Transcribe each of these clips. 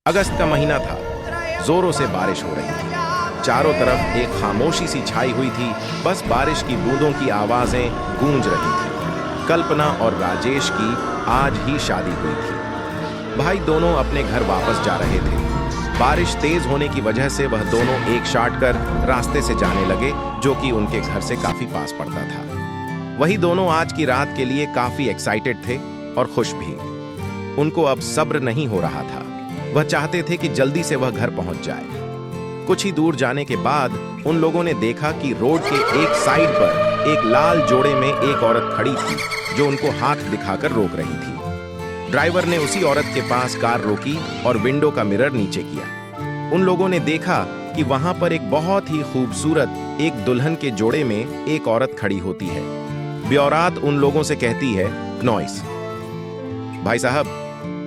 अगस्त का महीना था। जोरों से बारिश हो रही थी। चारों तरफ एक खामोशी सी छाई हुई थी। बस बारिश की बूंदों की आवाजें गूंज रही थी। कल्पना और राजेश की आज ही शादी हुई थी। भाई दोनों अपने घर वापस जा रहे थे। बारिश तेज होने की वजह से वह दोनों एक शार्ट कर रास्ते से जाने लगे, जो कि उनके घर से काफी पास पड़ता था। वही दोनों आज की रात के लिए काफी एक्साइटेड थे और खुश भी। उनको अब सब्र नहीं हो रहा था। वह चाहते थे कि जल्दी से वह घर पहुंच जाए। कुछ ही दूर जाने के बाद उन लोगों ने देखा कि रोड के एक साइड पर एक लाल जोड़े में एक औरत खड़ी थी, जो उनको हाथ दिखाकर रोक रही थी। ड्राइवर ने उसी औरत के पास कार रोकी और विंडो का मिरर नीचे किया। उन लोगों ने देखा कि वहां पर एक बहुत ही खूबसूरत एक दुल्हन के जोड़े में एक औरत खड़ी होती है। ब्योरात उन लोगों से कहती है, नॉइस, भाई साहब,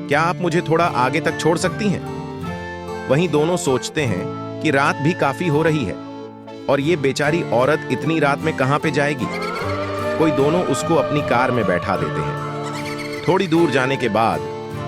क्या आप मुझे थोड़ा आगे तक छोड़ सकती हैं? वहीं दोनों सोचते हैं कि रात भी काफी हो रही है और ये बेचारी औरत इतनी रात में कहां पे जाएगी। कोई दोनों उसको अपनी कार में बैठा देते हैं। थोड़ी दूर जाने के बाद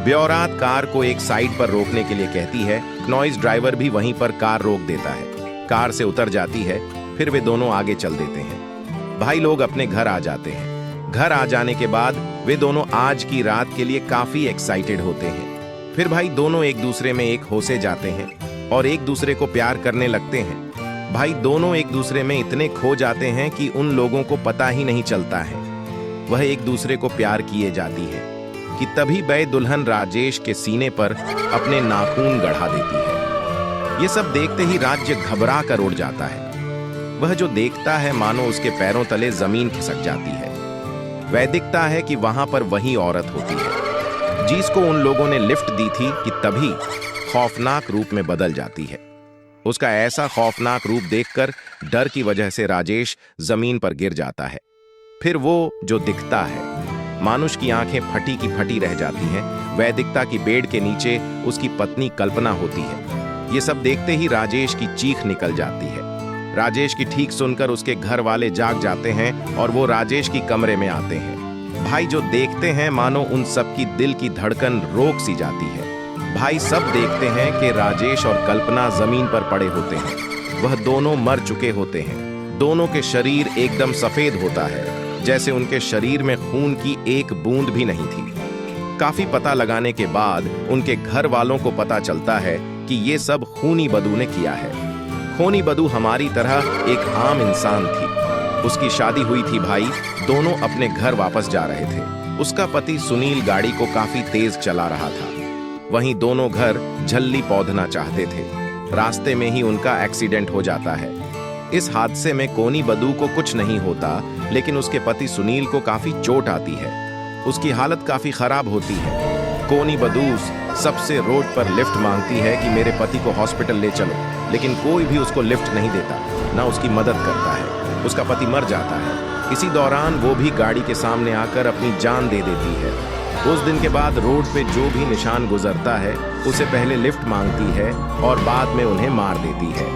ब्योरात कार को एक साइड पर रोकने के लिए कहती है। नॉइस ड्राइवर भी वहीं पर कार रोक देता है। कार से उतर जाती है। फिर वे दोनों आगे चल देते हैं। भाई लोग अपने घर आ जाते हैं। घर आ जाने के बाद वे दोनों आज की रात के लिए काफी एक्साइटेड होते हैं। फिर भाई दोनों एक दूसरे में एक होसे जाते हैं और एक दूसरे को प्यार करने लगते हैं। भाई दोनों एक दूसरे में इतने खो जाते हैं कि उन लोगों को पता ही नहीं चलता है। वह एक दूसरे को प्यार किए जाती है कि तभी वह दुल्हन राजेश के सीने पर अपने नाखून गढ़ा देती है। ये सब देखते ही राज्य घबरा कर उड़ जाता है। वह जो देखता है मानो उसके पैरों तले जमीन खिसक जाती है। वह दिखता है कि वहां पर वही औरत होती है जिसको उन लोगों ने लिफ्ट दी थी, कि तभी खौफनाक रूप में बदल जाती है। उसका ऐसा खौफनाक रूप देखकर डर की वजह से राजेश जमीन पर गिर जाता है। फिर वो जो दिखता है, मानुष की आंखें फटी की फटी रह जाती हैं। वह दिखता कि बेड के नीचे उसकी पत्नी कल्पना होती है। ये सब देखते ही राजेश की चीख निकल जाती है। राजेश की ठीक सुनकर उसके घर वाले जाग जाते हैं और वो राजेश की कमरे में आते हैं। भाई जो देखते हैं मानो उन सब की दिल की धड़कन रोक सी जाती है। भाई सब देखते हैं कि राजेश और कल्पना जमीन पर पड़े होते हैं। वह दोनों मर चुके होते हैं। दोनों के शरीर एकदम सफेद होता है, जैसे उनके शरीर में खून की एक बूंद भी नहीं थी। काफी पता लगाने के बाद उनके घर वालों को पता चलता है कि ये सब खूनी बदू ने किया है। खूनी बदू हमारी तरह एक आम इंसान थी। उसकी शादी हुई थी। भाई दोनों अपने घर वापस जा रहे थे। उसका पति सुनील गाड़ी को काफी तेज चला रहा था। वहीं दोनों घर झल्ली पौधना चाहते थे। रास्ते में ही उनका एक्सीडेंट हो जाता है। इस हादसे में कोनी बदू को कुछ नहीं होता, लेकिन उसके पति सुनील को काफी चोट आती है। उसकी हालत काफी खराब होती है। कोनी बदूस सबसे रोड पर लिफ्ट मांगती है कि मेरे पति को हॉस्पिटल ले चलो, लेकिन कोई भी उसको लिफ्ट नहीं देता, ना उसकी मदद करता है। उसका पति मर जाता है। इसी दौरान वो भी गाड़ी के सामने आकर अपनी जान दे देती है। उस दिन के बाद रोड पे जो भी निशान गुजरता है, उसे पहले लिफ्ट मांगती है और बाद में उन्हें मार देती है।